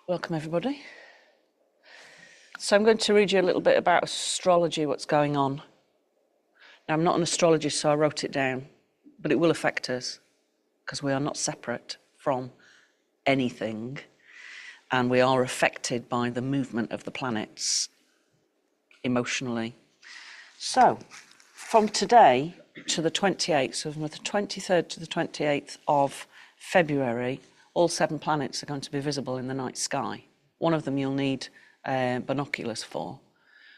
Welcome everybody. So I'm going to read you a little bit about astrology, what's going on. Now I'm not an astrologist, so I wrote it down, but it will affect us because we are not separate from anything and we are affected by the movement of the planets emotionally. So from today to the 28th, so from the 23rd to the 28th of February, all 7 planets are going to be visible in the night sky. One of them you'll need binoculars for,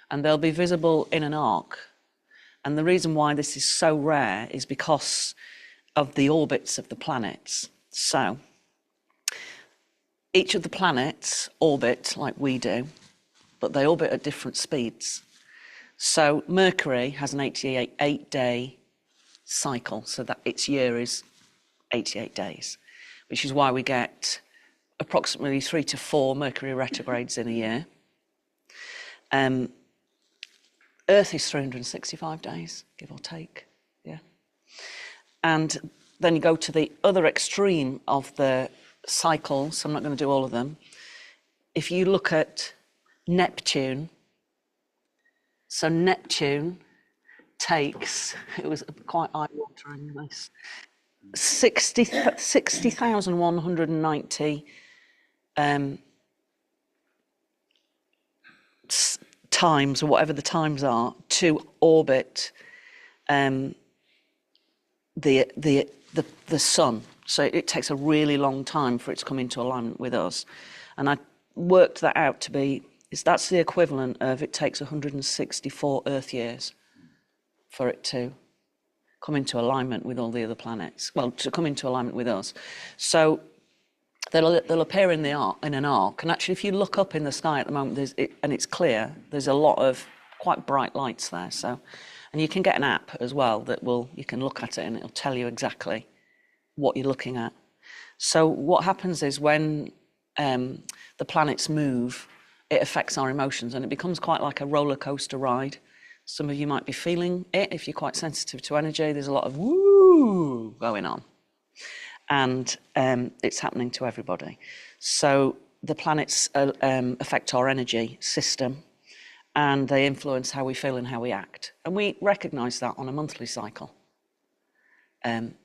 and they'll be visible in an arc. And the reason why this is so rare is because of the orbits of the planets. So each of the planets orbit like we do, but they orbit at different speeds. So Mercury has an 88-day cycle, so that its year is 88 days, which is why we get approximately 3 to 4 Mercury retrogrades in a year. Earth is 365 days, give or take, yeah. And then you go to the other extreme of the cycle, so I'm not going to do all of them. If you look at Neptune, so Neptune takes, it was quite eye-watering, this, 60,190 times, or whatever the times are, to orbit the sun. So it takes a really long time for it to come into alignment with us. And I worked that out to be, that's the equivalent of, it takes 164 Earth years for it to come into alignment with all the other planets. Well, to come into alignment with us. So they'll appear in an arc. And actually, if you look up in the sky at the moment, and it's clear, there's a lot of quite bright lights there. So, and you can get an app as well you can look at it and it'll tell you exactly what you're looking at. So what happens is when the planets move, it affects our emotions and it becomes quite like a roller coaster ride. Some of you might be feeling it if you're quite sensitive to energy. There's a lot of woo going on. And it's happening to everybody. So the planets affect our energy system and they influence how we feel and how we act. And we recognise that on a monthly cycle.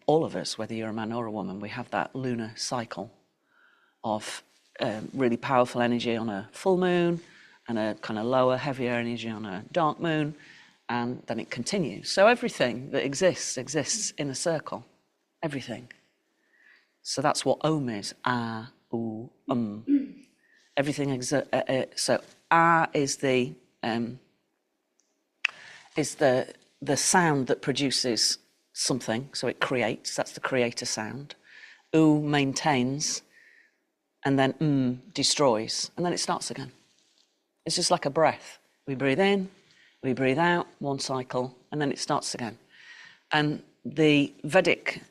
All of us, whether you're a man or a woman, we have that lunar cycle of really powerful energy on a full moon and a kind of lower, heavier energy on a dark moon, and then it continues. So everything that exists in a circle, everything. So that's what Om is, A, U, Everything so A is the sound that produces something, so it creates, that's the creator sound. U maintains, and then destroys, and then it starts again. It's just like a breath. We breathe in, we breathe out, one cycle, and then it starts again. And the Vedic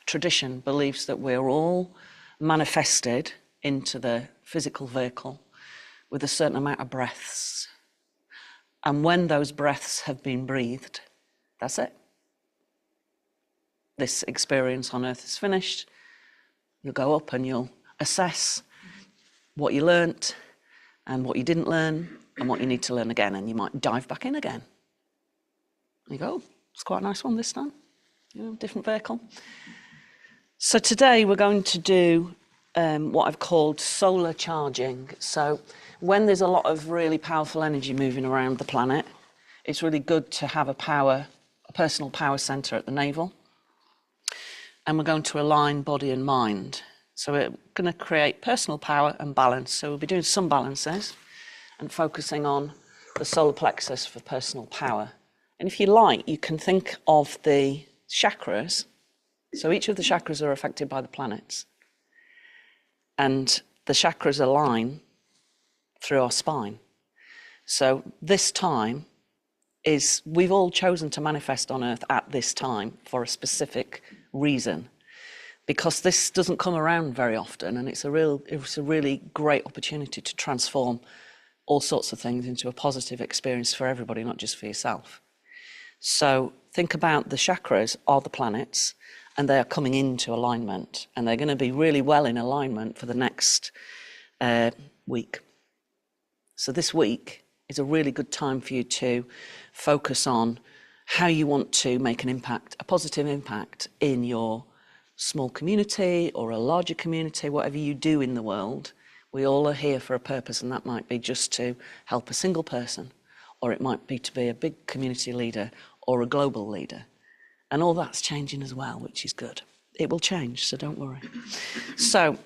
tradition believes that we're all manifested into the physical vehicle with a certain amount of breaths. And when those breaths have been breathed, that's it. This experience on Earth is finished. You'll go up and you'll assess what you learnt and what you didn't learn and what you need to learn again, and you might dive back in again. You go, oh, it's quite a nice one this time. Different vehicle. So today we're going to do what I've called solar charging. So when there's a lot of really powerful energy moving around the planet, it's really good to have a personal power center at the navel. And we're going to align body and mind. So we're going to create personal power and balance. So we'll be doing some balances and focusing on the solar plexus for personal power. And if you like, you can think of the chakras. So each of the chakras are affected by the planets. And the chakras align through our spine. So this time we've all chosen to manifest on Earth at this time for a specific reason, because this doesn't come around very often, and it's a really great opportunity to transform all sorts of things into a positive experience for everybody, not just for yourself. So think about the chakras are the planets, and they are coming into alignment, and they're going to be really well in alignment for the next week. So this week is a really good time for you to focus on how you want to make an impact, a positive impact in your small community or a larger community, whatever you do in the world. We all are here for a purpose, and that might be just to help a single person, or it might be to be a big community leader or a global leader. And all that's changing as well, which is good. It will change, so don't worry. So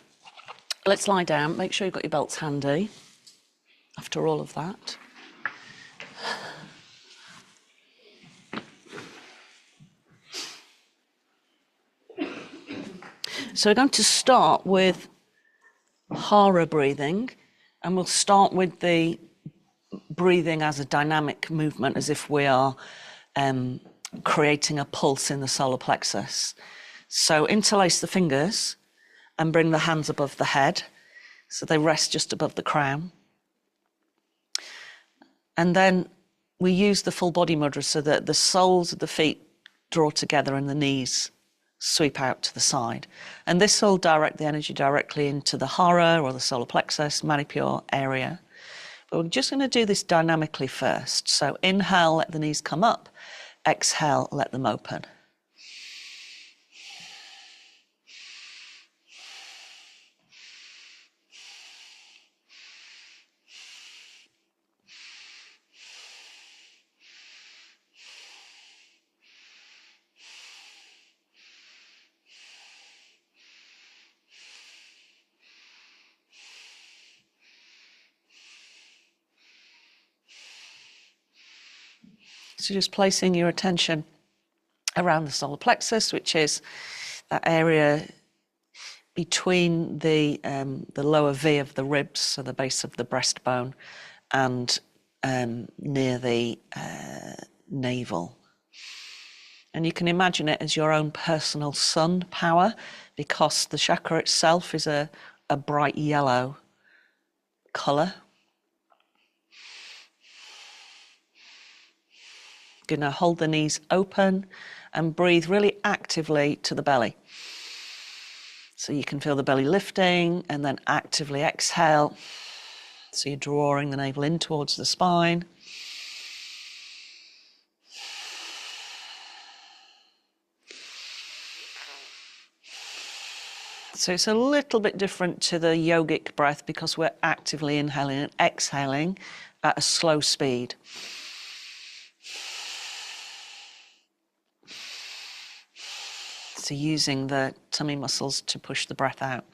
let's lie down. Make sure you've got your belts handy after all of that. So we're going to start with hara breathing, and we'll start with the breathing as a dynamic movement, as if we are creating a pulse in the solar plexus. So interlace the fingers and bring the hands above the head, so they rest just above the crown. And then we use the full body mudra so that the soles of the feet draw together and the knees sweep out to the side. And this will direct the energy directly into the hara or the solar plexus, manipur area. But we're just going to do this dynamically first. So inhale, let the knees come up. Exhale, let them open. So just placing your attention around the solar plexus, which is that area between the lower V of the ribs, so the base of the breastbone, and near the navel. And you can imagine it as your own personal sun power, because the chakra itself is a bright yellow colour. You're going to hold the knees open and breathe really actively to the belly. So you can feel the belly lifting, and then actively exhale. So you're drawing the navel in towards the spine. So it's a little bit different to the yogic breath, because we're actively inhaling and exhaling at a slow speed. So using the tummy muscles to push the breath out.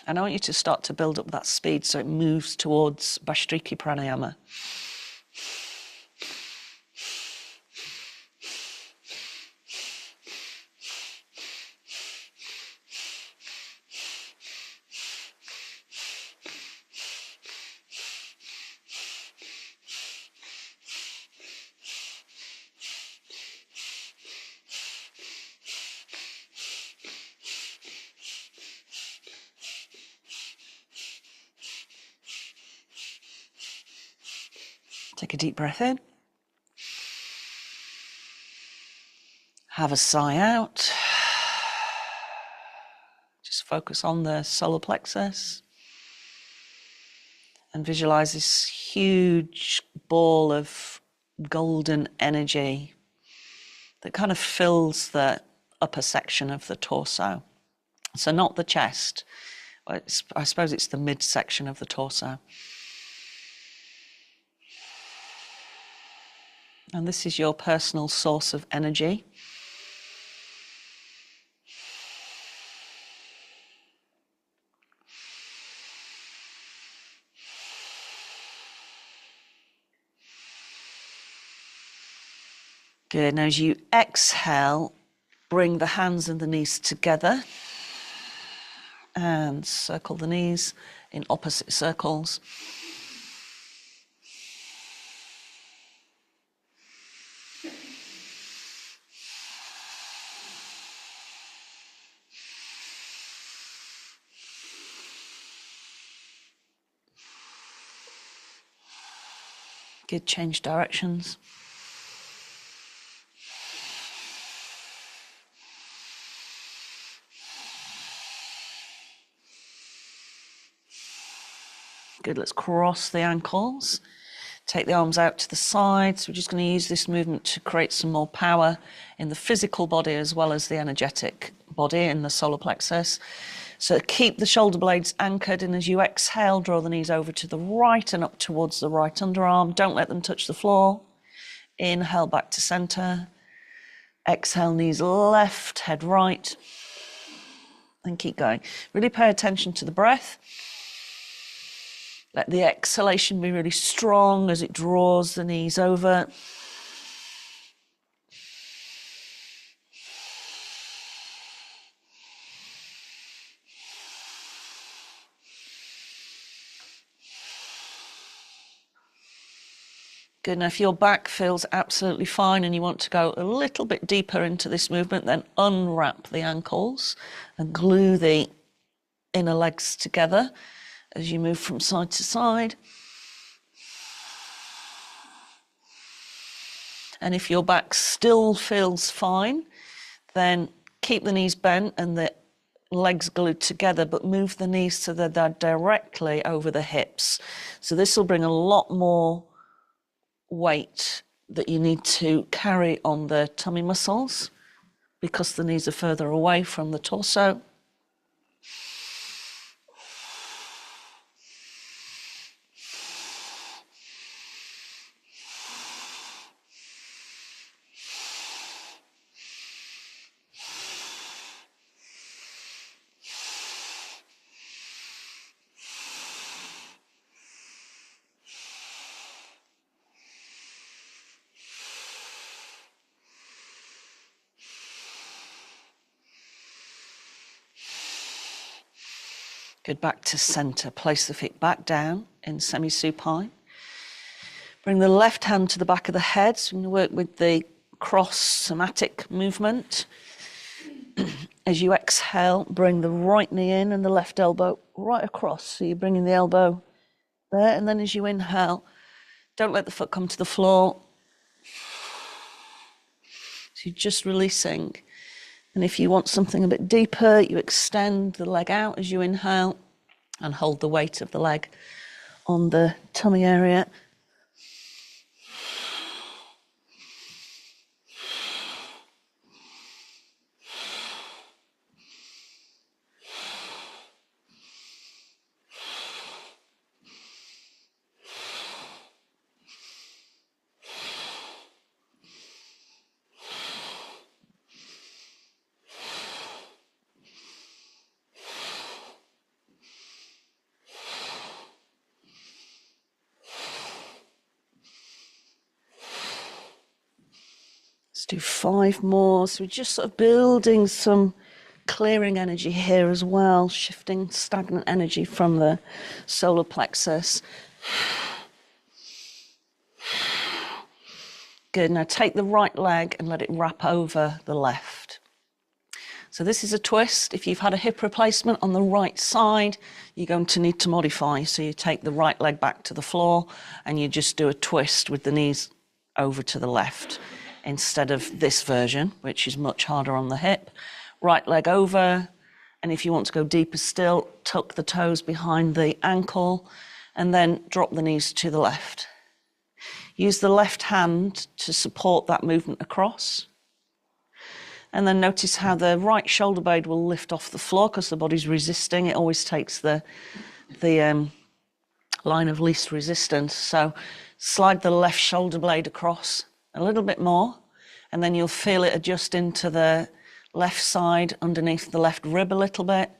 And I want you to start to build up that speed so it moves towards Bhastriki pranayama. Take a deep breath in. Have a sigh out. Just focus on the solar plexus and visualize this huge ball of golden energy that kind of fills the upper section of the torso. So not the chest, but I suppose it's the midsection of the torso. And this is your personal source of energy. Good. Now as you exhale, bring the hands and the knees together and circle the knees in opposite circles. Good. Change directions. Good, let's cross the ankles. Take the arms out to the sides. We're just going to use this movement to create some more power in the physical body as well as the energetic body in the solar plexus. So keep the shoulder blades anchored, and as you exhale, draw the knees over to the right and up towards the right underarm. Don't let them touch the floor. Inhale back to center. Exhale, knees left, head right. And keep going. Really pay attention to the breath. Let the exhalation be really strong as it draws the knees over. Good. Now, if your back feels absolutely fine and you want to go a little bit deeper into this movement, then unwrap the ankles and glue the inner legs together as you move from side to side. And if your back still feels fine, then keep the knees bent and the legs glued together, but move the knees so that they're directly over the hips. So this will bring a lot more weight that you need to carry on the tummy muscles because the knees are further away from the torso. Good, back to center. Place the feet back down in semi-supine. Bring the left hand to the back of the head. So we're going to work with the cross somatic movement. As you exhale, bring the right knee in and the left elbow right across. So you're bringing the elbow there. And then as you inhale, don't let the foot come to the floor. So you're just releasing. And if you want something a bit deeper, you extend the leg out as you inhale and hold the weight of the leg on the tummy area. Let's do 5 more. So we're just sort of building some clearing energy here as well, shifting stagnant energy from the solar plexus. Good. Now take the right leg and let it wrap over the left. So this is a twist. If you've had a hip replacement on the right side, you're going to need to modify. So you take the right leg back to the floor and you just do a twist with the knees over to the left, instead of this version, which is much harder on the hip. Right leg over, and if you want to go deeper still, tuck the toes behind the ankle, and then drop the knees to the left. Use the left hand to support that movement across. And then notice how the right shoulder blade will lift off the floor because the body's resisting. It always takes the line of least resistance. So slide the left shoulder blade across a little bit more, and then you'll feel it adjust into the left side underneath the left rib a little bit,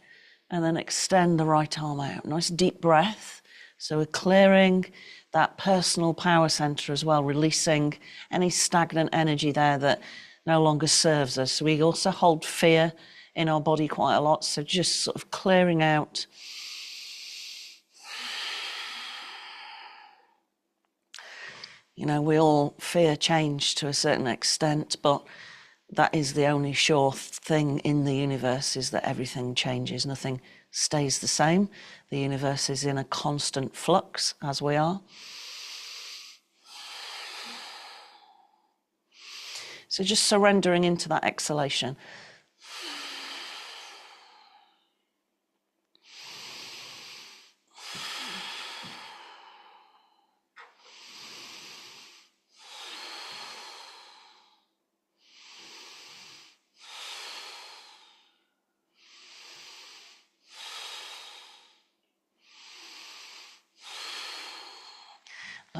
and then extend the right arm out. Nice deep breath. So we're clearing that personal power center as well, releasing any stagnant energy there that no longer serves us. So we also hold fear in our body quite a lot, so just sort of clearing out. You know, we all fear change to a certain extent, but that is the only sure thing in the universe, is that everything changes. Nothing stays the same. The universe is in a constant flux, as we are. So just surrendering into that exhalation.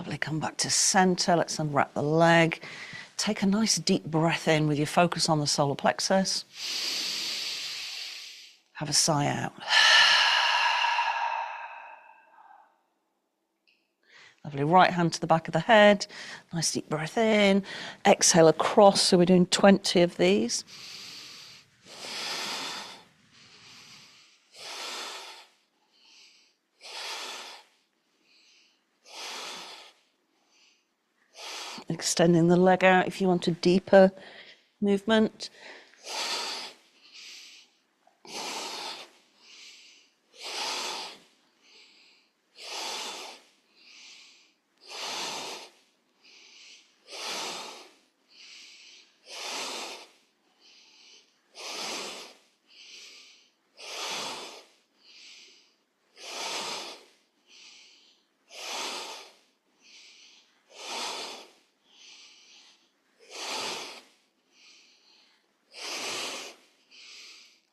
Lovely, come back to center. Let's unwrap the leg. Take a nice deep breath in with your focus on the solar plexus. Have a sigh out. Lovely, right hand to the back of the head. Nice deep breath in. Exhale across, so we're doing 20 of these. Extending the leg out if you want a deeper movement.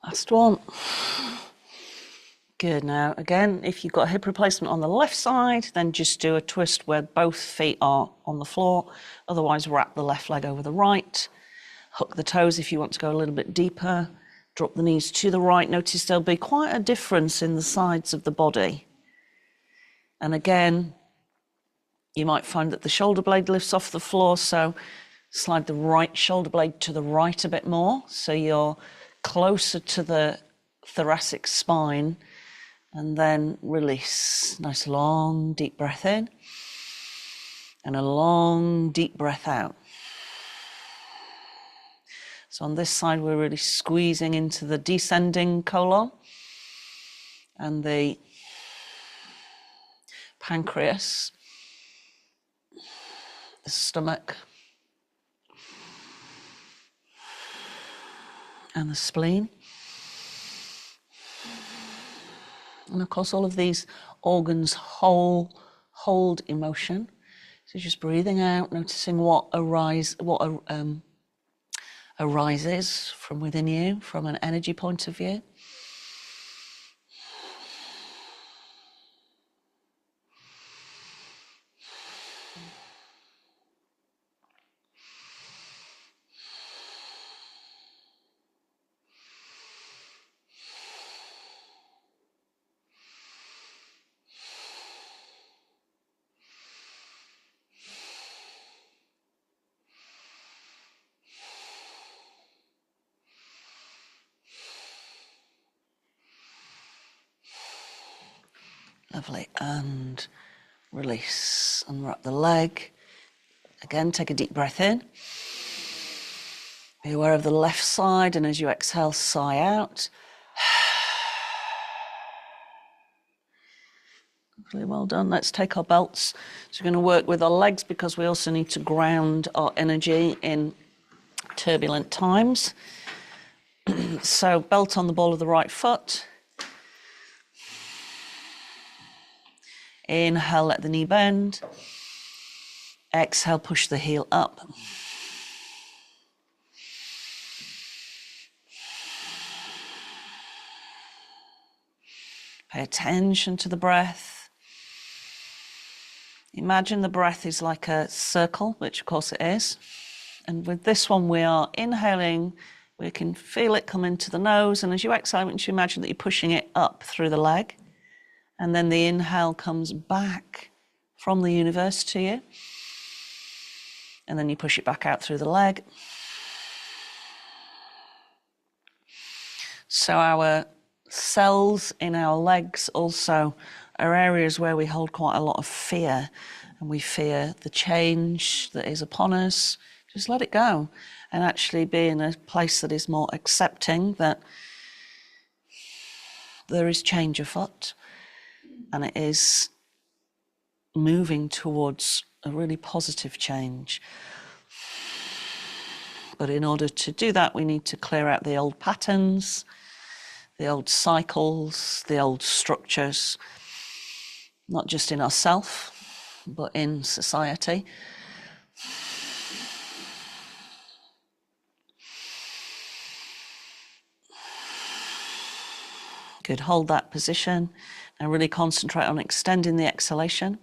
Last one. Good. Now, again, if you've got a hip replacement on the left side, then just do a twist where both feet are on the floor. Otherwise, wrap the left leg over the right. Hook the toes if you want to go a little bit deeper. Drop the knees to the right. Notice there'll be quite a difference in the sides of the body. And again, you might find that the shoulder blade lifts off the floor, so slide the right shoulder blade to the right a bit more, so you're closer to the thoracic spine, and then release. Nice long deep breath in and a long deep breath out. So on this side we're really squeezing into the descending colon and the pancreas, the stomach and the spleen. And of course, all of these organs hold emotion. So just breathing out, noticing what arises from within you, from an energy point of view. Lovely, and release. Unwrap the leg. Again, take a deep breath in. Be aware of the left side, and as you exhale, sigh out. Really well done. Let's take our belts. So we're going to work with our legs because we also need to ground our energy in turbulent times. So belt on the ball of the right foot. Inhale, let the knee bend. Exhale, push the heel up. Pay attention to the breath. Imagine the breath is like a circle, which of course it is. And with this one, we are inhaling. We can feel it come into the nose. And as you exhale, I want you to imagine that you're pushing it up through the leg. And then the inhale comes back from the universe to you. And then you push it back out through the leg. So our cells in our legs also are areas where we hold quite a lot of fear. And we fear the change that is upon us. Just let it go. And actually be in a place that is more accepting that there is change afoot. And it is moving towards a really positive change. But in order to do that, we need to clear out the old patterns, the old cycles, the old structures, not just in ourselves, but in society. Good, hold that position and really concentrate on extending the exhalation.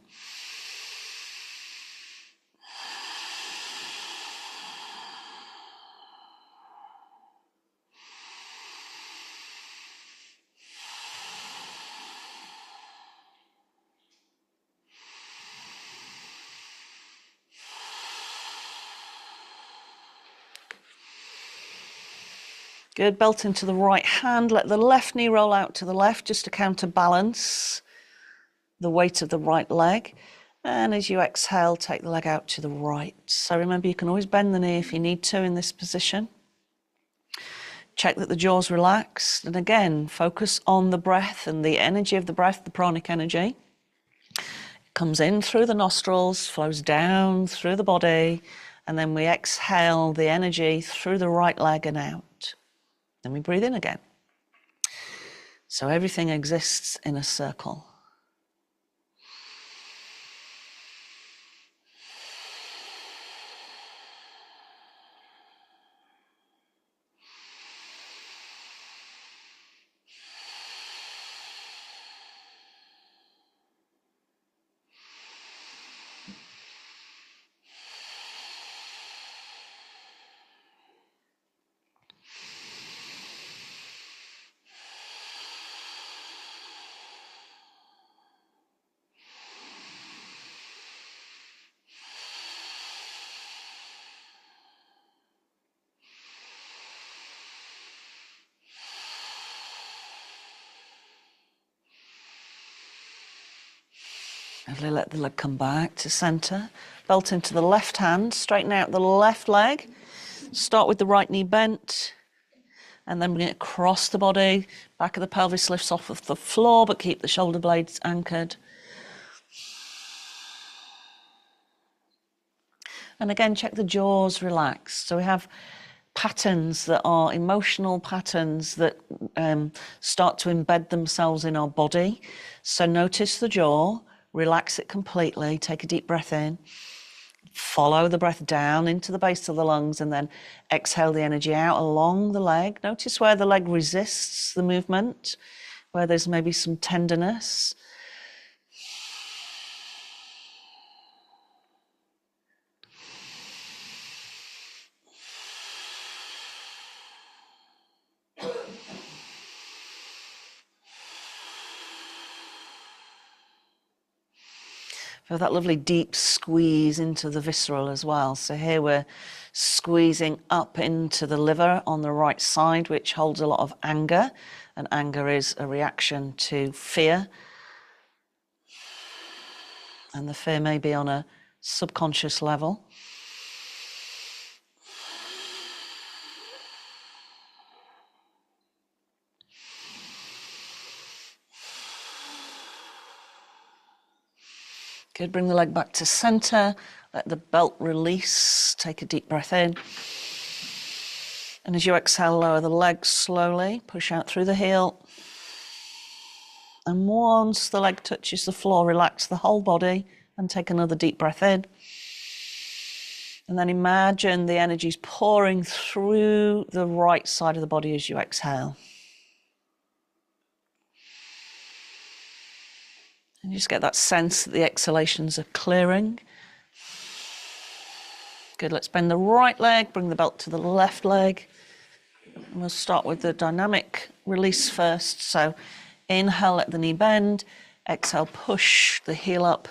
Good, belt into the right hand. Let the left knee roll out to the left just to counterbalance the weight of the right leg. And as you exhale, take the leg out to the right. So remember, you can always bend the knee if you need to in this position. Check that the jaw's relaxed. And again, focus on the breath and the energy of the breath, the pranic energy. It comes in through the nostrils, flows down through the body, and then we exhale the energy through the right leg and out. Then we breathe in again. So everything exists in a circle. Lovely, let the leg come back to centre. Belt into the left hand, straighten out the left leg. Start with the right knee bent, and then bring it across the body. Back of the pelvis lifts off of the floor, but keep the shoulder blades anchored. And again, check the jaws relaxed. So we have patterns that are emotional patterns that start to embed themselves in our body. So notice the jaw. Relax it completely. Take a deep breath in. Follow the breath down into the base of the lungs and then exhale the energy out along the leg. Notice where the leg resists the movement, where there's maybe some tenderness. Feel that lovely deep squeeze into the visceral as well. So here we're squeezing up into the liver on the right side, which holds a lot of anger. And anger is a reaction to fear. And the fear may be on a subconscious level. Good, bring the leg back to centre, let the belt release, take a deep breath in. And as you exhale, lower the leg slowly, push out through the heel. And once the leg touches the floor, relax the whole body and take another deep breath in. And then imagine the energy's pouring through the right side of the body as you exhale. And just get that sense that the exhalations are clearing. Good, let's bend the right leg, bring the belt to the left leg. And we'll start with the dynamic release first. So inhale, let the knee bend. Exhale, push the heel up.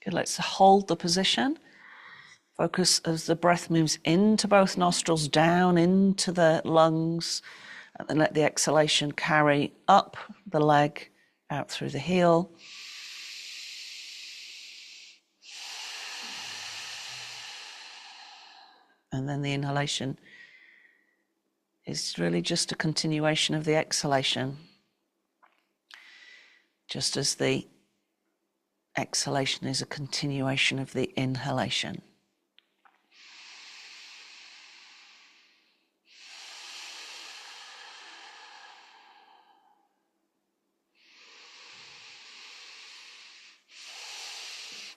Good, let's hold the position. Focus as the breath moves into both nostrils, down into the lungs, and then let the exhalation carry up the leg, out through the heel. And then the inhalation is really just a continuation of the exhalation, just as the exhalation is a continuation of the inhalation.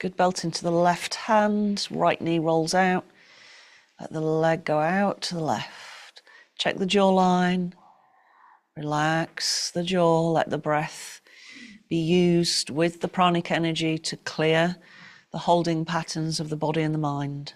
Good, belt into the left hand, right knee rolls out, let the leg go out to the left. Check the jawline, Relax the jaw, let the breath be used with the pranic energy to clear the holding patterns of the body and the mind.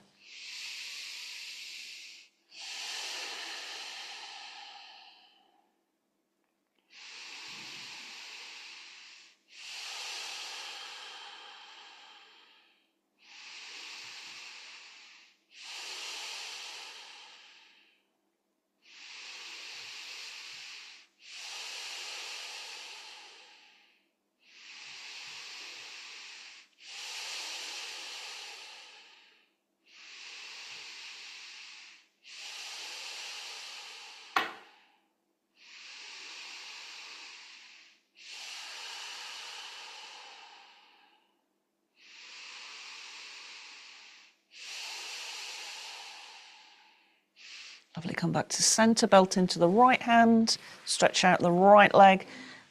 Lovely, come back to centre, belt into the right hand, stretch out the right leg,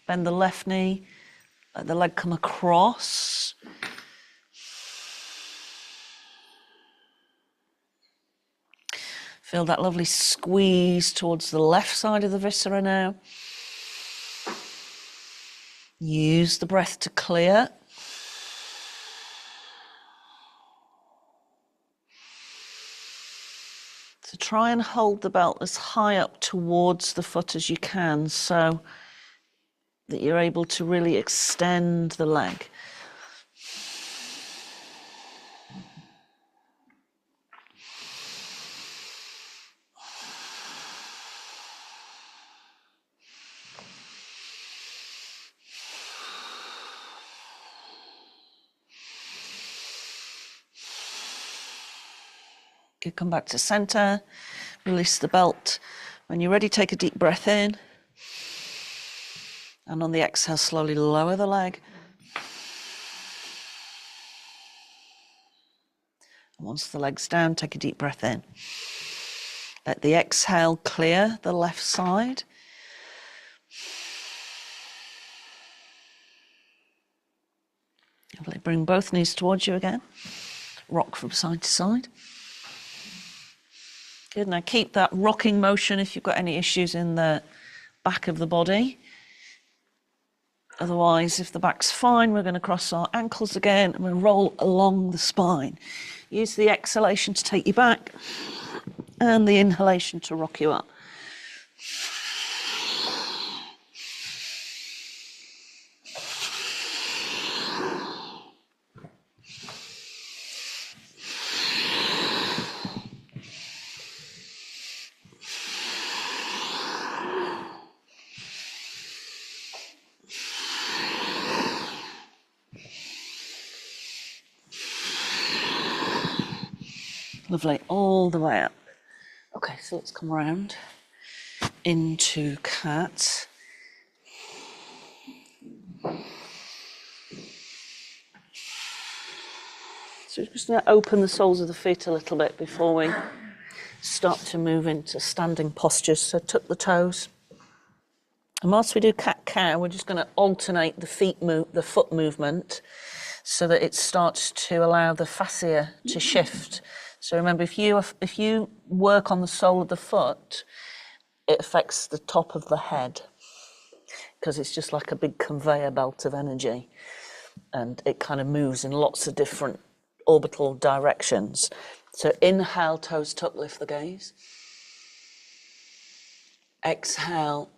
bend the left knee, let the leg come across. Feel that lovely squeeze towards the left side of the viscera now. Use the breath to clear. So try and hold the belt as high up towards the foot as you can so that you're able to really extend the leg. You come back to center, release the belt. When you're ready, take a deep breath in. And on the exhale, slowly lower the leg. And once the leg's down, take a deep breath in. Let the exhale clear the left side. Bring both knees towards you again. Rock from side to side. Good, now keep that rocking motion if you've got any issues in the back of the body. Otherwise, if the back's fine, we're going to cross our ankles again and we'll roll along the spine. Use the exhalation to take you back and the inhalation to rock you up. Lovely, all the way up. Okay, so let's come around into cat. So we're just going to open the soles of the feet a little bit before we start to move into standing postures. So tuck the toes. And whilst we do cat-cow, we're just going to alternate the foot movement so that it starts to allow the fascia to shift. So remember, if you work on the sole of the foot, it affects the top of the head because it's just like a big conveyor belt of energy and it kind of moves in lots of different orbital directions. So inhale, toes tuck, lift the gaze. Exhale,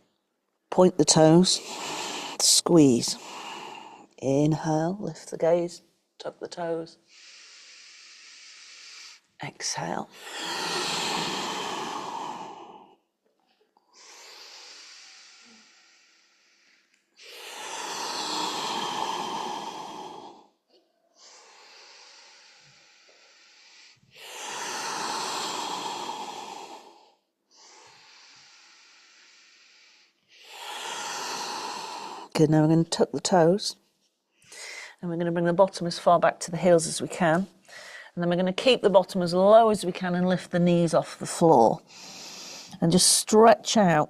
point the toes, squeeze. Inhale, lift the gaze, tuck the toes. Exhale. Good, now we're going to tuck the toes and we're going to bring the bottom as far back to the heels as we can. And then we're going to keep the bottom as low as we can and lift the knees off the floor. And just stretch out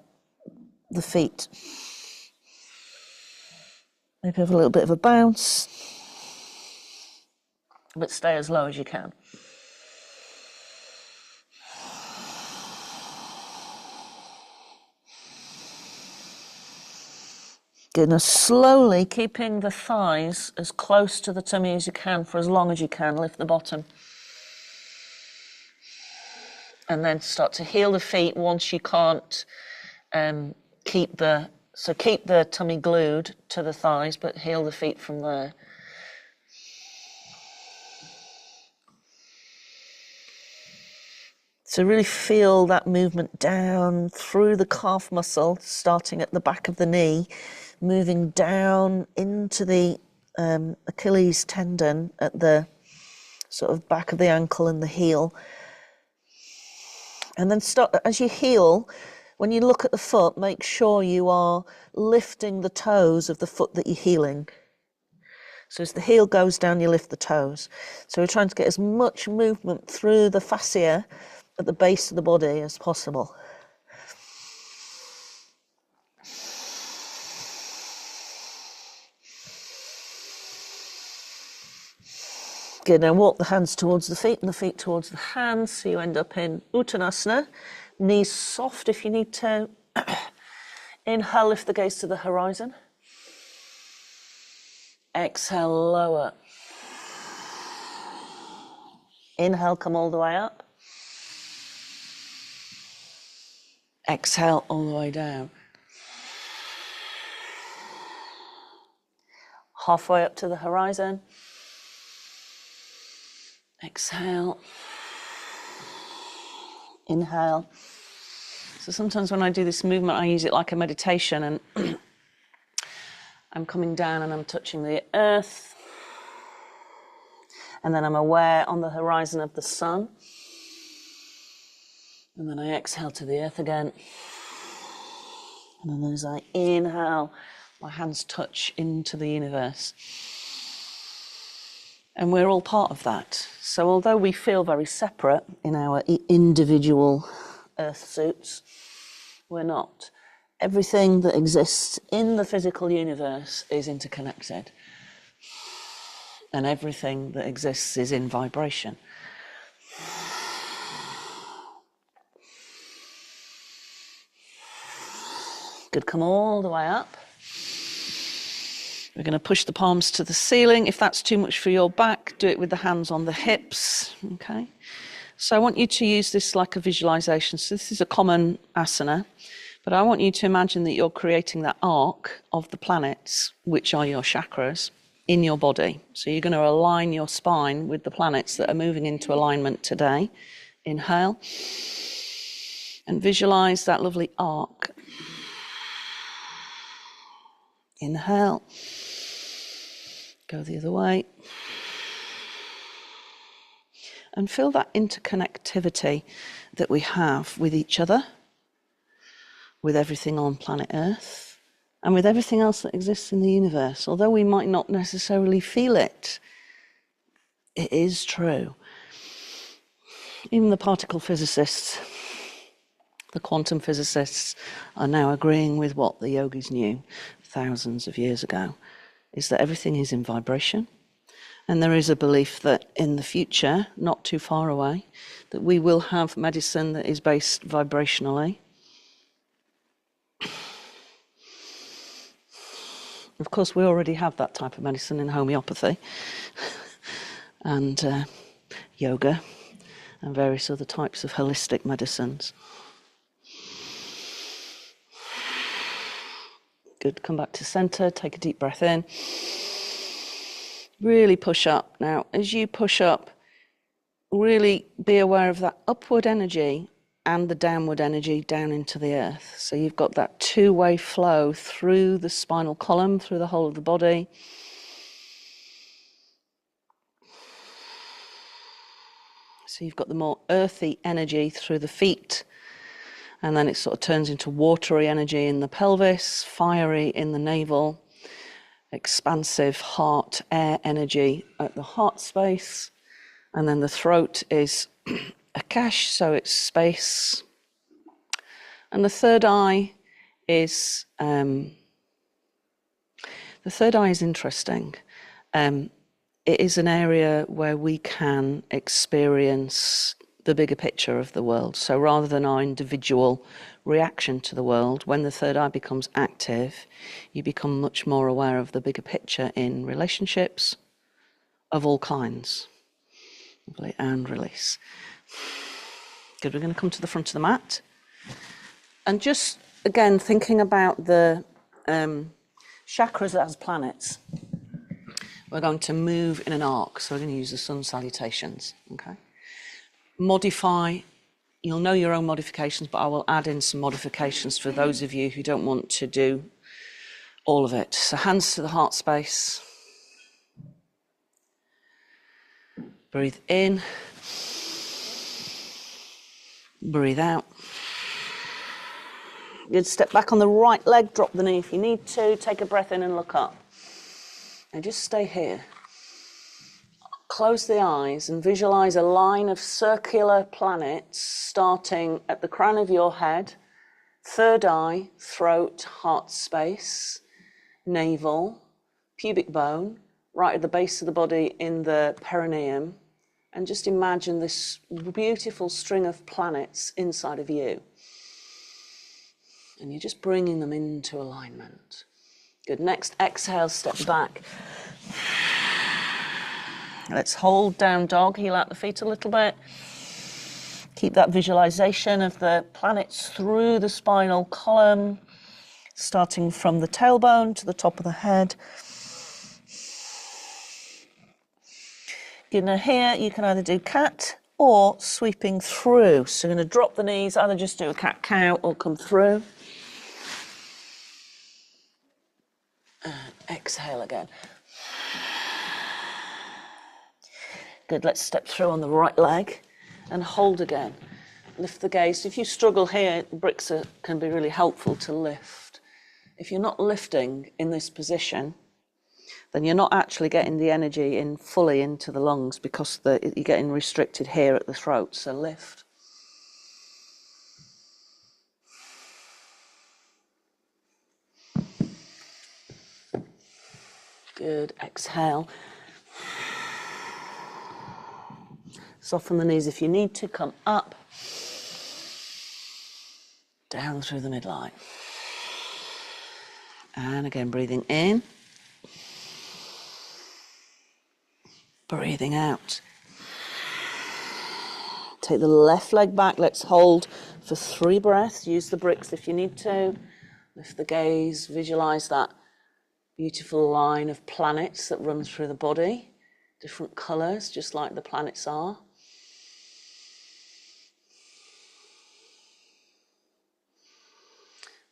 the feet. Maybe have a little bit of a bounce, but stay as low as you can. Good. Now slowly, keeping the thighs as close to the tummy as you can for as long as you can, lift the bottom. And then start to heel the feet once you can't keep the tummy glued to the thighs, but heel the feet from there. So really feel that movement down through the calf muscle, starting at the back of the knee, moving down into the Achilles tendon at the sort of back of the ankle and the heel. And then start, as you heel, when you look at the foot, make sure you are lifting the toes of the foot that you're healing. So as the heel goes down, you lift the toes. So we're trying to get as much movement through the fascia at the base of the body as possible. Good, now walk the hands towards the feet and the feet towards the hands, so you end up in Uttanasana. Knees soft if you need to. Inhale, lift the gaze to the horizon. Exhale, lower. Inhale, come all the way up. Exhale, all the way down. Halfway up to the horizon. Exhale. Inhale. So sometimes when I do this movement, I use it like a meditation, and I'm coming down and I'm touching the earth. And then I'm aware on the horizon of the sun. And then I exhale to the earth again. And then as I inhale, my hands touch into the universe. And we're all part of that. So although we feel very separate in our individual earth suits, we're not. Everything that exists in the physical universe is interconnected. And everything that exists is in vibration. Good, come all the way up. We're going to push the palms to the ceiling. If that's too much for your back, do it with the hands on the hips, okay? So I want you to use this like a visualization. So this is a common asana, but I want you to imagine that you're creating that arc of the planets, which are your chakras, in your body. So you're going to align your spine with the planets that are moving into alignment today. Inhale. And visualize that lovely arc. Inhale. Go the other way. And feel that interconnectivity that we have with each other, with everything on planet Earth, and with everything else that exists in the universe. Although we might not necessarily feel it, it is true. Even the particle physicists, the quantum physicists, are now agreeing with what the yogis knew thousands of years ago, is that everything is in vibration. And there is a belief that in the future, not too far away, that we will have medicine that is based vibrationally. Of course, we already have that type of medicine in homeopathy and yoga and various other types of holistic medicines. Good, come back to center, take a deep breath in. Really push up. Now, as you push up, really be aware of that upward energy and the downward energy down into the earth. So you've got that two-way flow through the spinal column, through the whole of the body. So you've got the more earthy energy through the feet, and then it sort of turns into watery energy in the pelvis, fiery in the navel, expansive heart air energy at the heart space, and then the throat is akash, so it's space. And the third eye is interesting. It is an area where we can experience the bigger picture of the world. So rather than our individual reaction to the world, when the third eye becomes active, you become much more aware of the bigger picture in relationships of all kinds. And release. Good, we're going to come to the front of the mat. And just, again, thinking about the chakras as planets, we're going to move in an arc. So we're going to use the sun salutations, okay? Modify, you'll know your own modifications, but I will add in some modifications for those of you who don't want to do all of it. So hands to the heart space. Breathe in. Breathe out. Good, step back on the right leg, drop the knee if you need to, take a breath in and look up. And just stay here. Close the eyes and visualize a line of circular planets starting at the crown of your head, third eye, throat, heart space, navel, pubic bone, right at the base of the body in the perineum, and just imagine this beautiful string of planets inside of you. And you're just bringing them into alignment. Good, next exhale, step back. Let's hold down dog, heel out the feet a little bit. Keep that visualization of the planets through the spinal column, starting from the tailbone to the top of the head. Good, now here you can either do cat or sweeping through. So you're going to drop the knees, either just do a cat-cow or come through. And exhale again. Good, let's step through on the right leg and hold again. Lift the gaze. If you struggle here, bricks can be really helpful to lift. If you're not lifting in this position, then you're not actually getting the energy in fully into the lungs because you're getting restricted here at the throat, so lift. Good, exhale. Soften the knees if you need to, come up, down through the midline. And again, breathing in, breathing out. Take the left leg back, let's hold for 3 breaths. Use the bricks if you need to. Lift the gaze, visualize that beautiful line of planets that run through the body. Different colors, just like the planets are.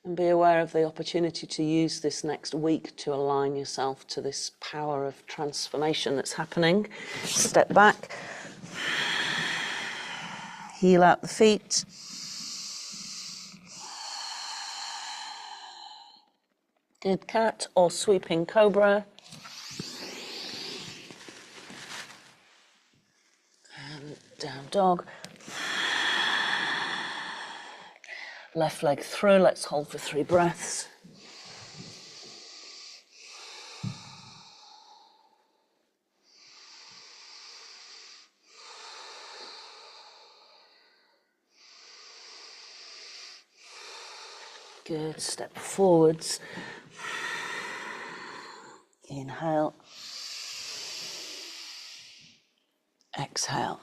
And be aware of the opportunity to use this next week to align yourself to this power of transformation that's happening. Step back. Heel out the feet. Good, cat or sweeping cobra. And down dog. Left leg through, let's hold for 3 breaths. Good, step forwards. Inhale. Exhale.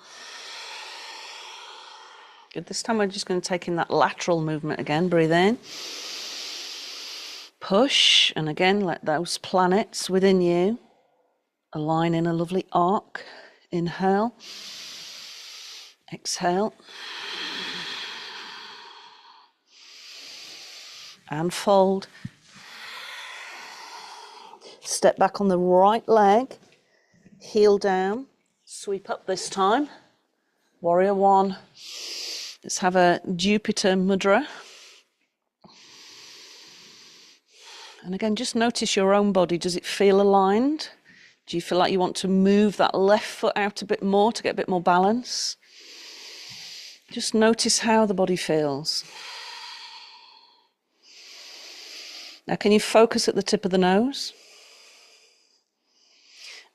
Good, this time we're just going to take in that lateral movement again. Breathe in. Push, and again, let those planets within you align in a lovely arc. Inhale. Exhale. And fold. Step back on the right leg. Heel down. Sweep up this time. Warrior 1. Let's have a Jupiter mudra. And again, just notice your own body. Does it feel aligned? Do you feel like you want to move that left foot out a bit more to get a bit more balance? Just notice how the body feels. Now, can you focus at the tip of the nose?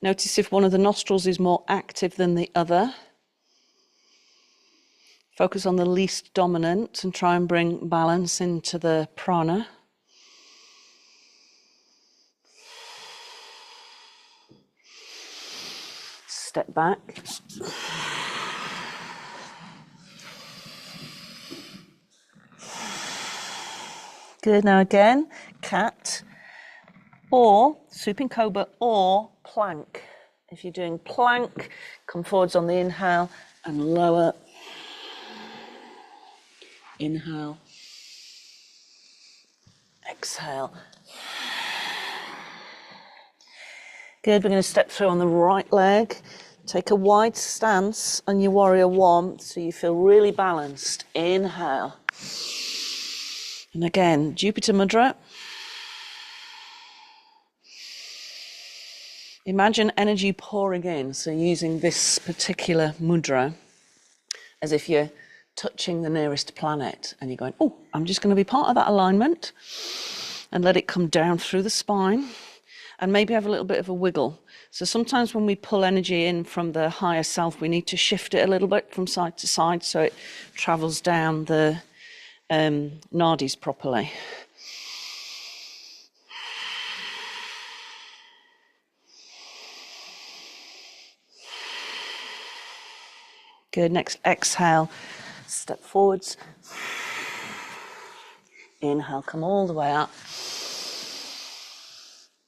Notice if one of the nostrils is more active than the other. Focus on the least dominant and try and bring balance into the prana. Step back. Good. Now again, cat or supine cobra or plank. If you're doing plank, come forwards on the inhale and lower. Inhale. Exhale. Good. We're going to step through on the right leg. Take a wide stance on your warrior one so you feel really balanced. Inhale. And again, Jupiter Mudra. Imagine energy pouring in, so using this particular mudra as if you're touching the nearest planet and you're going, oh, I'm just going to be part of that alignment, and let it come down through the spine and maybe have a little bit of a wiggle. So sometimes when we pull energy in from the higher self, we need to shift it a little bit from side to side so it travels down the nadis properly. Good. Next, exhale, step forwards. Inhale, come all the way up.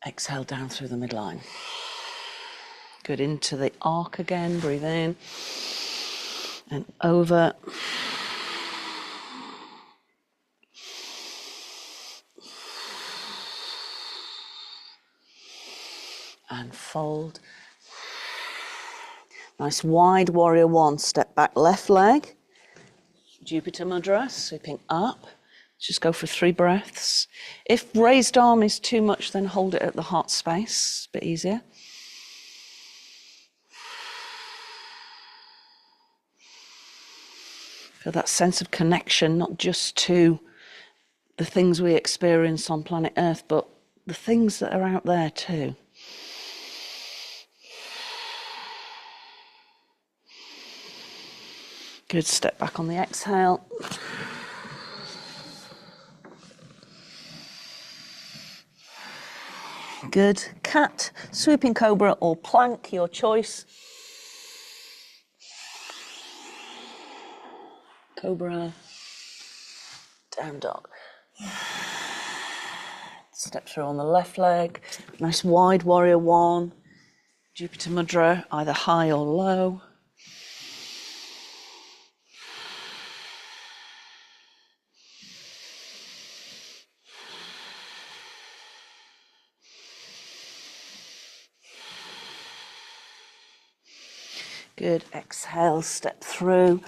Exhale down through the midline. Good. Into the arc again. Breathe in and over. And fold. Nice wide warrior one. Step back, left leg. Jupiter Mudra, sweeping up. Just go for 3 breaths. If raised arm is too much, then hold it at the heart space. A bit easier. Feel that sense of connection, not just to the things we experience on planet Earth, but the things that are out there too. Good. Step back on the exhale. Good. Cat, swooping cobra or plank, your choice. Cobra, down dog. Step through on the left leg. Nice wide warrior one. Jupiter Mudra, either high or low. Good. Exhale, step through.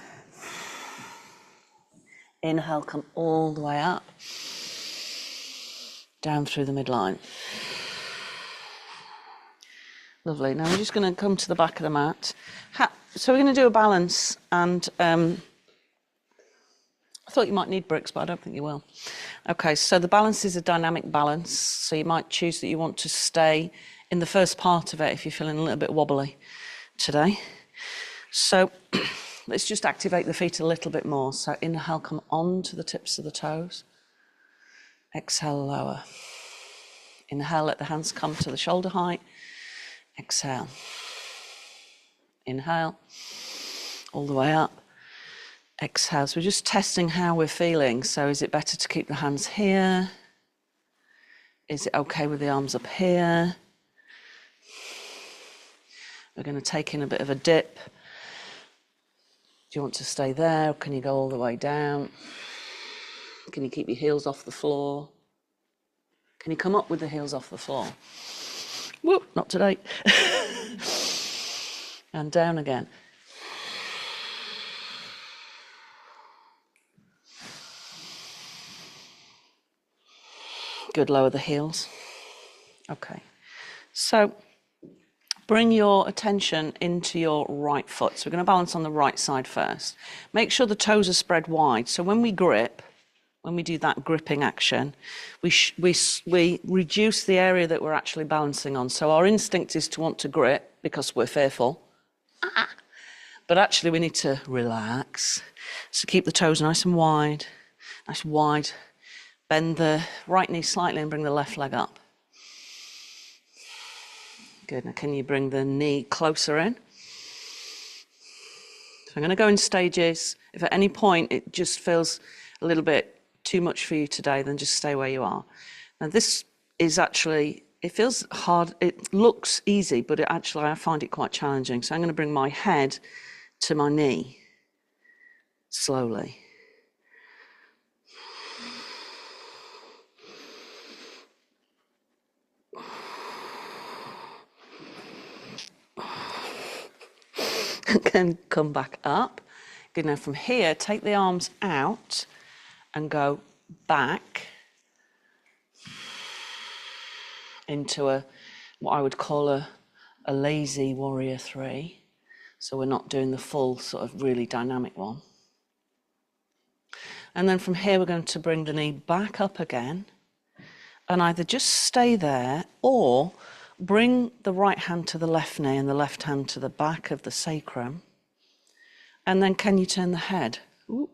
Inhale, come all the way up. Down through the midline. Lovely. Now we're just going to come to the back of the mat. So we're going to do a balance, and I thought you might need bricks, but I don't think you will. Okay, so the balance is a dynamic balance. So you might choose that you want to stay in the first part of it if you're feeling a little bit wobbly today. So let's just activate the feet a little bit more. So inhale, come on to the tips of the toes. Exhale, lower. Inhale, let the hands come to the shoulder height. Exhale. Inhale, all the way up. Exhale. So we're just testing how we're feeling. So is it better to keep the hands here? Is it okay with the arms up here? We're going to take in a bit of a dip. Do you want to stay there, or can you go all the way down? Can you keep your heels off the floor? Can you come up with the heels off the floor? Whoop, not today. And down again. Good, lower the heels. Okay, so bring your attention into your right foot. So we're going to balance on the right side first. Make sure the toes are spread wide. So when we grip, when we do that gripping action, we reduce the area that we're actually balancing on. So our instinct is to want to grip because we're fearful. But actually we need to relax. So keep the toes nice and wide, nice and wide. Bend the right knee slightly and bring the left leg up. Good. Now can you bring the knee closer in? So I'm going to go in stages. If at any point it just feels a little bit too much for you today, then just stay where you are. Now this is actually, it feels hard. It looks easy, but actually I find it quite challenging. So I'm going to bring my head to my knee slowly. Can come back up. Good. Now from here, take the arms out and go back into what I would call a lazy warrior 3. So we're not doing the full sort of really dynamic one. And then from here, we're going to bring the knee back up again and either just stay there or bring the right hand to the left knee and the left hand to the back of the sacrum. And then can you turn the head? Ooh,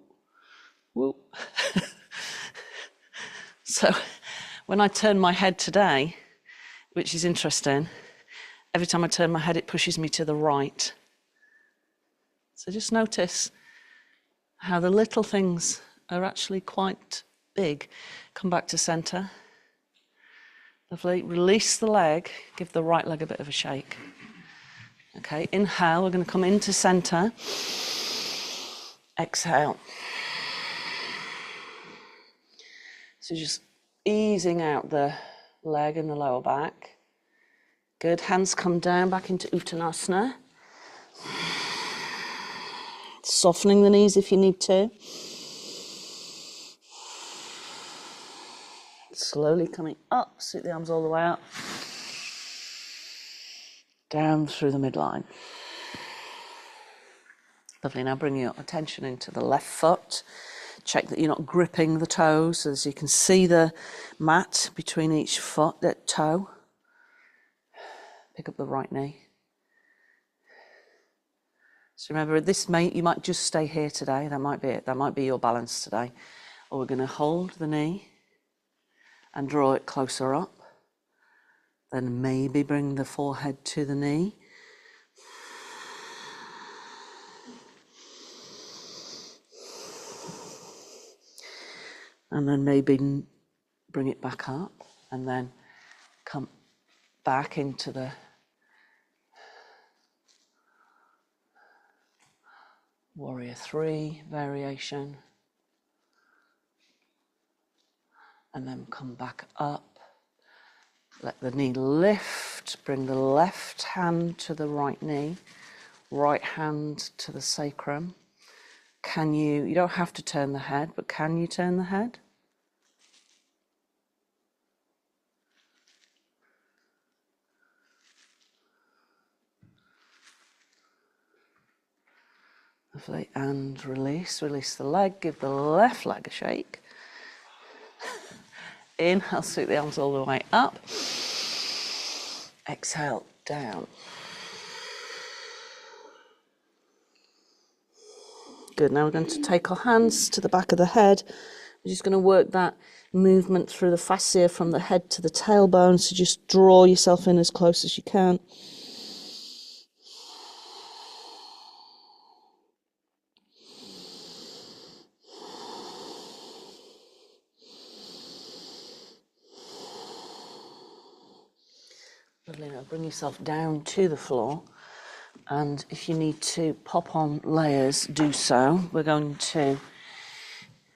ooh. So when I turn my head today, which is interesting, every time I turn my head, it pushes me to the right. So just notice how the little things are actually quite big. Come back to center. Lovely. Release the leg. Give the right leg a bit of a shake. Okay, inhale. We're going to come into center. Exhale. So just easing out the leg and the lower back. Good. Hands come down back into Uttanasana. Softening the knees if you need to. Slowly coming up, sweep the arms all the way up. Down through the midline. Lovely. Now bring your attention into the left foot. Check that you're not gripping the toes, so as you can see the mat between each foot, that toe. Pick up the right knee. So remember, you might just stay here today. That might be it. That might be your balance today. Or we're going to hold the knee and draw it closer up. Then maybe bring the forehead to the knee. And then maybe bring it back up and then come back into the warrior 3 variation. And then come back up. Let the knee lift. Bring the left hand to the right knee. Right hand to the sacrum. You don't have to turn the head, but can you turn the head? Lovely. And release the leg. Give the left leg a shake. Inhale, sweep the arms all the way up. Exhale, down. Good. Now we're going to take our hands to the back of the head. We're just going to work that movement through the fascia from the head to the tailbone. So just draw yourself in as close as you can. Lovely. Now bring yourself down to the floor. And if you need to pop on layers, do so. We're going to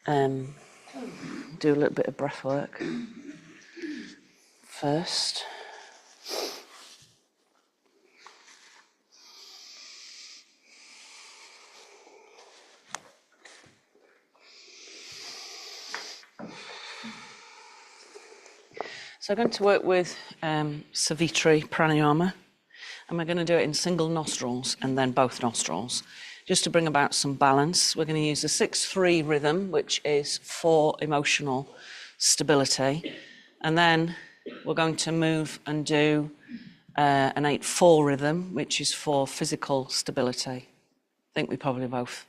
do a little bit of breath work first. So I'm going to work with Savitri pranayama. And we're going to do it in single nostrils and then both nostrils, just to bring about some balance. We're going to use a 6-3 rhythm, which is for emotional stability. And then we're going to move and do an 8-4 rhythm, which is for physical stability. I think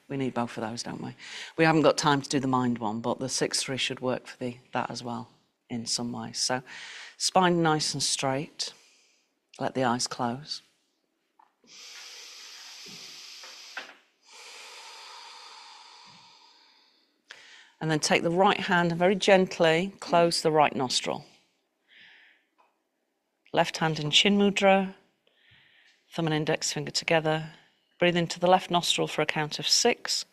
we need both of those, don't we? We haven't got time to do the mind one, but the 6-3 should work for that as well in some way. So spine nice and straight. Let the eyes close. And then take the right hand and very gently close the right nostril. Left hand in Chin Mudra, thumb and index finger together. Breathe into the left nostril for a count of 6.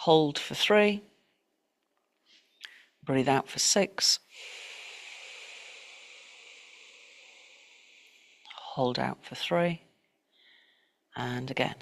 Hold for 3. Breathe out for 6. Hold out for 3. And again.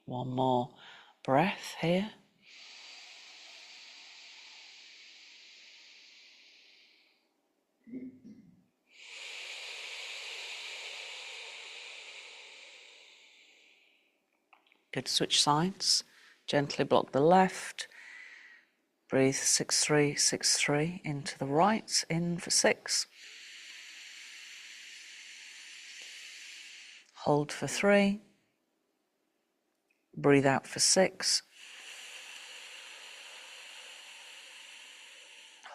One more breath here. Good, switch sides. Gently block the left. Breathe 6-3, 6-3 into the right. In for 6. Hold for 3. Breathe out for 6.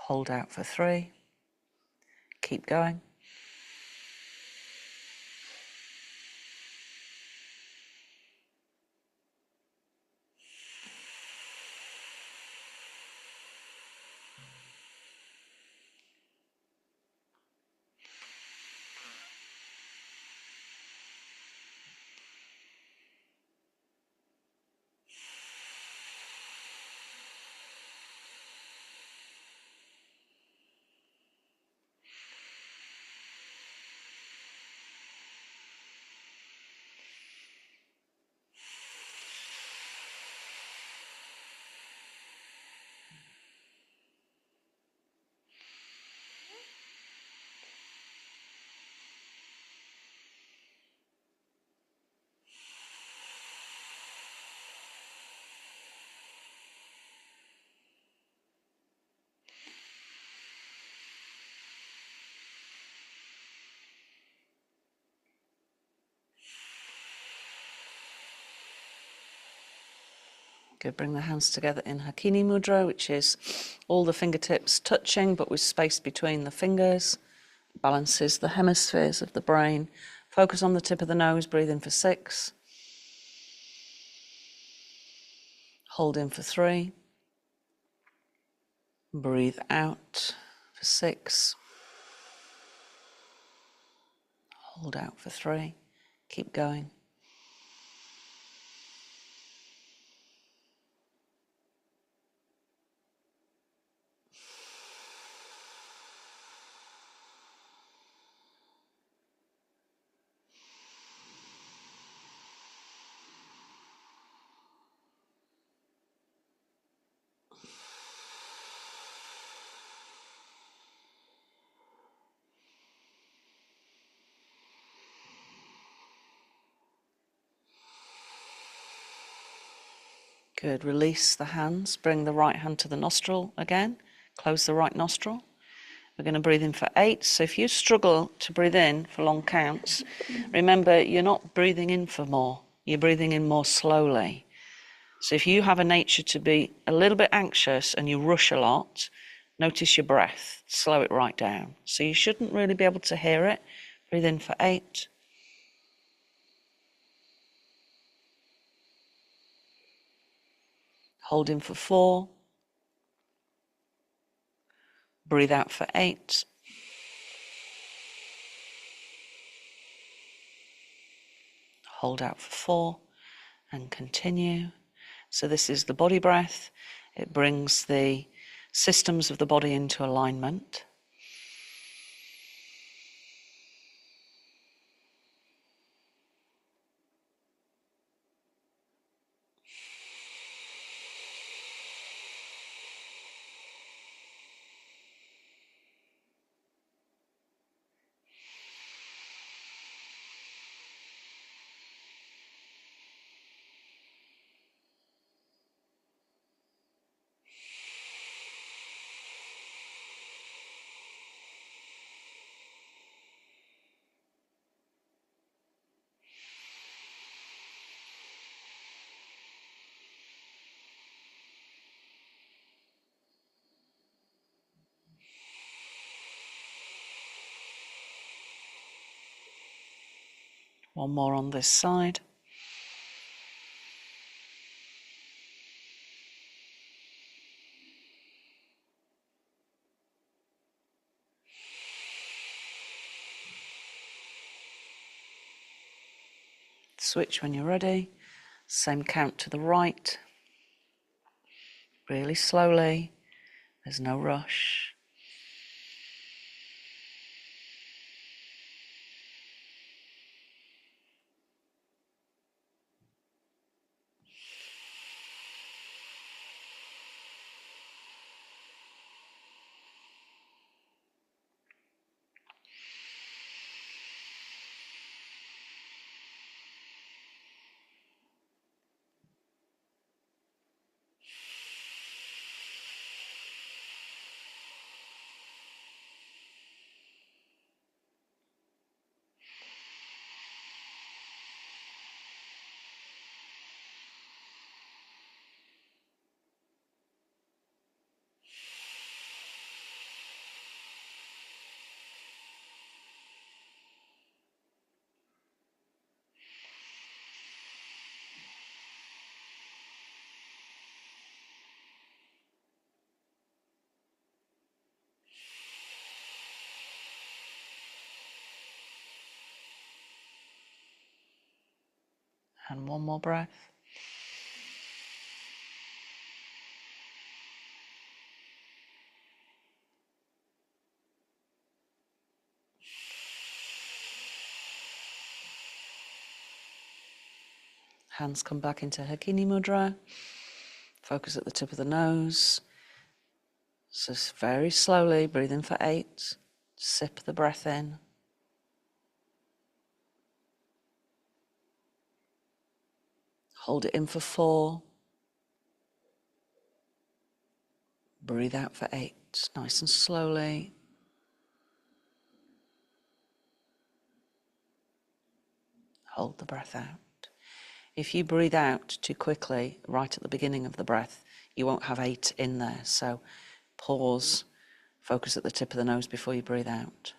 Hold out for 3. Keep going. Good, bring the hands together in Hakini Mudra, which is all the fingertips touching, but with space between the fingers. Balances the hemispheres of the brain. Focus on the tip of the nose, breathe in for 6. Hold in for 3. Breathe out for 6. Hold out for 3. Keep going. Good, release the hands. Bring the right hand to the nostril again. Close the right nostril. We're going to breathe in for 8. So if you struggle to breathe in for long counts, remember you're not breathing in for more. You're breathing in more slowly. So if you have a nature to be a little bit anxious and you rush a lot, notice your breath. Slow it right down. So you shouldn't really be able to hear it. Breathe in for 8. Hold in for 4. Breathe out for 8. Hold out for 4 and continue. So this is the body breath. It brings the systems of the body into alignment. One more on this side. Switch when you're ready. Same count to the right. Really slowly. There's no rush. And one more breath. Hands come back into Hakini Mudra. Focus at the tip of the nose. So very slowly, breathe in for 8. Sip the breath in. Hold it in for 4. Breathe out for 8. Nice and slowly. Hold the breath out. If you breathe out too quickly, right at the beginning of the breath, you won't have 8 in there. So pause, focus at the tip of the nose before you breathe out.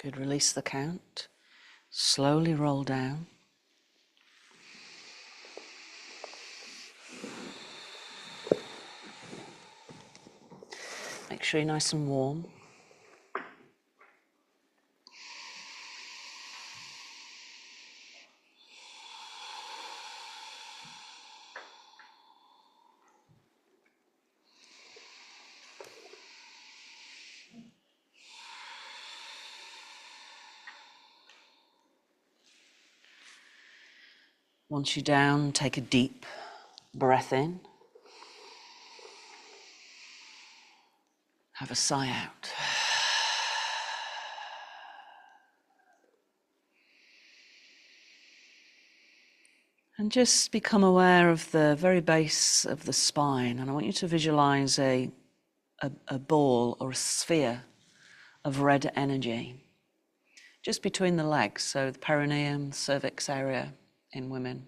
Good, release the count. Slowly roll down. Make sure you're nice and warm. Once you're down, take a deep breath in. Have a sigh out. And just become aware of the very base of the spine. And I want you to visualize a a ball or a sphere of red energy just between the legs, so the perineum, cervix area in women.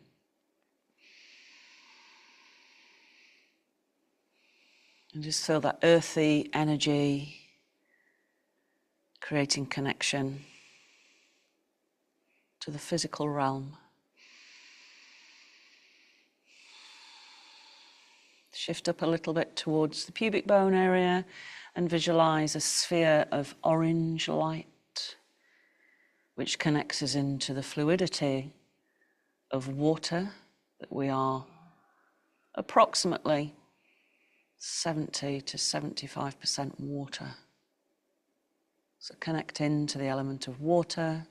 And just feel that earthy energy creating connection to the physical realm. Shift up a little bit towards the pubic bone area and visualize a sphere of orange light which connects us into the fluidity of water, that we are approximately 70 to 75% water. So connect into the element of water,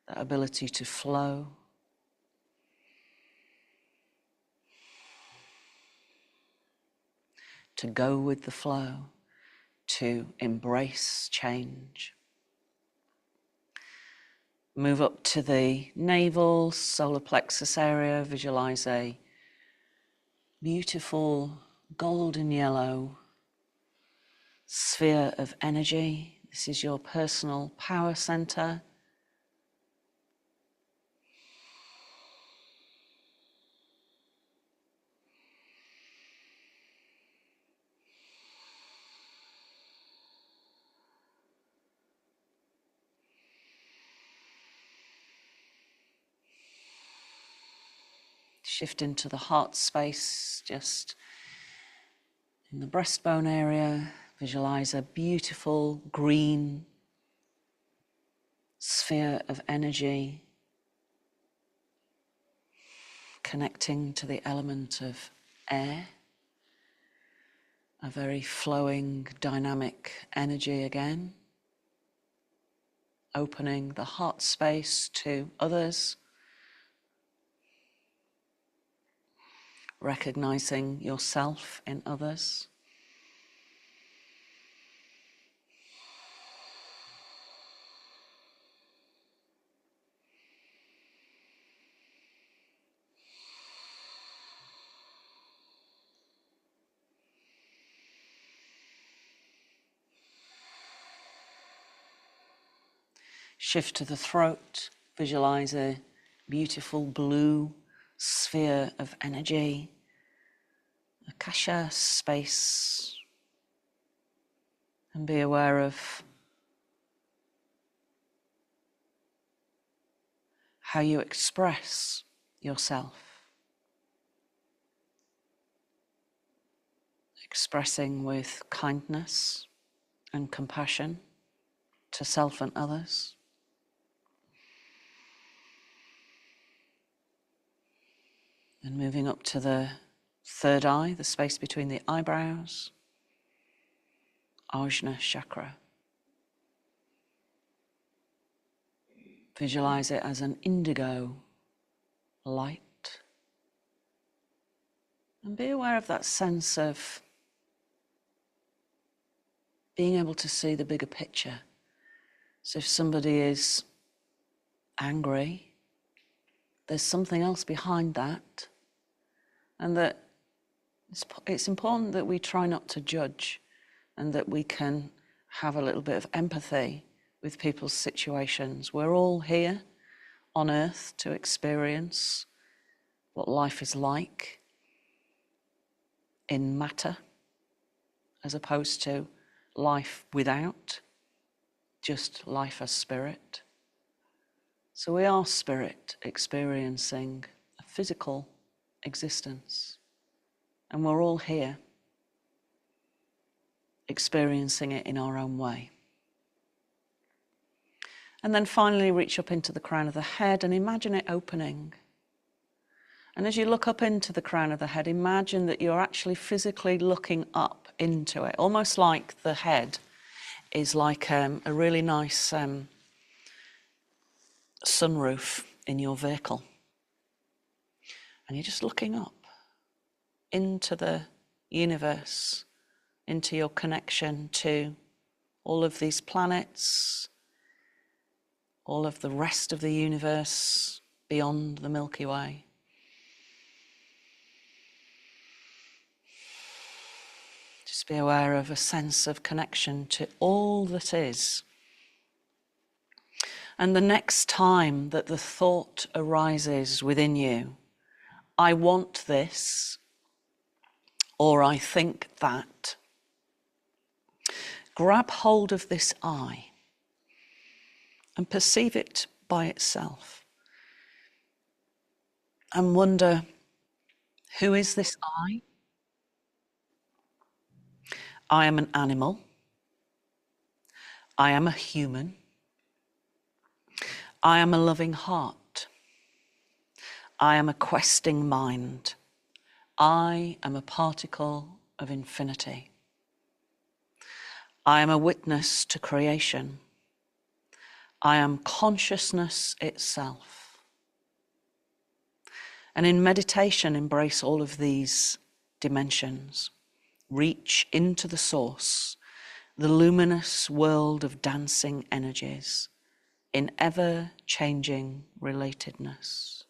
that ability to flow. To go with the flow, to embrace change. Move up to the navel, solar plexus area, visualize a beautiful golden yellow sphere of energy. This is your personal power center. Shift into the heart space, just in the breastbone area. Visualize a beautiful green sphere of energy connecting to the element of air. A very flowing, dynamic energy again. Opening the heart space to others. Recognizing yourself in others. Shift to the throat. Visualize a beautiful blue sphere of energy. Akasha space. And be aware of how you express yourself. Expressing with kindness and compassion to self and others. And moving up to the third eye, the space between the eyebrows, Ajna chakra. Visualize it as an indigo light. And be aware of that sense of being able to see the bigger picture. So if somebody is angry, there's something else behind that. And that it's important that we try not to judge and that we can have a little bit of empathy with people's situations. We're all here on earth to experience what life is like in matter, as opposed to life without, just life as spirit. So we are spirit experiencing a physical existence, and we're all here experiencing it in our own way. And then finally reach up into the crown of the head and imagine it opening. And as you look up into the crown of the head, imagine that you're actually physically looking up into it, almost like the head is like a really nice sunroof in your vehicle. And you're just looking up into the universe, into your connection to all of these planets, all of the rest of the universe beyond the Milky Way. Just Be aware of a sense of connection to all that is. And the next time that the thought arises within you, I want this, or I think that, grab hold of this I and perceive it by itself. And wonder, who is this I? I am an animal. I am a human. I am a loving heart. I am a questing mind. I am a particle of infinity. I am a witness to creation. I am consciousness itself. And in meditation, embrace all of these dimensions. Reach into the source, the luminous world of dancing energies in ever-changing relatedness.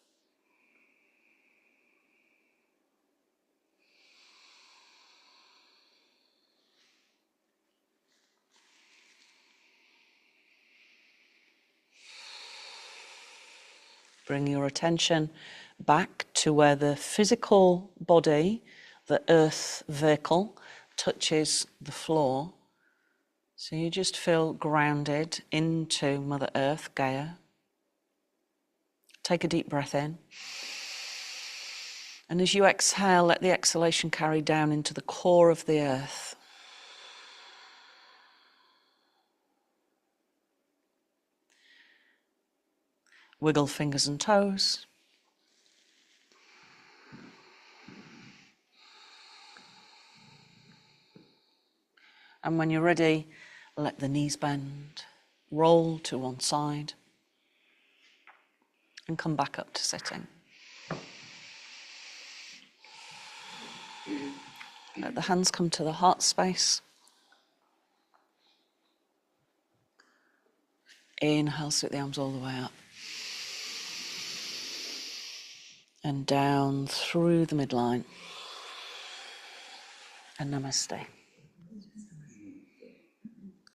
Bring your attention back to where the physical body, the earth vehicle, touches the floor. So you just feel grounded into Mother Earth, Gaia. Take a deep breath in. And as you exhale, let the exhalation carry down into the core of the earth. Wiggle fingers and toes. And when you're ready, let the knees bend, roll to one side, and come back up to sitting. Let the hands come to the heart space. Inhale, sit the arms all the way up. And down through the midline. And namaste.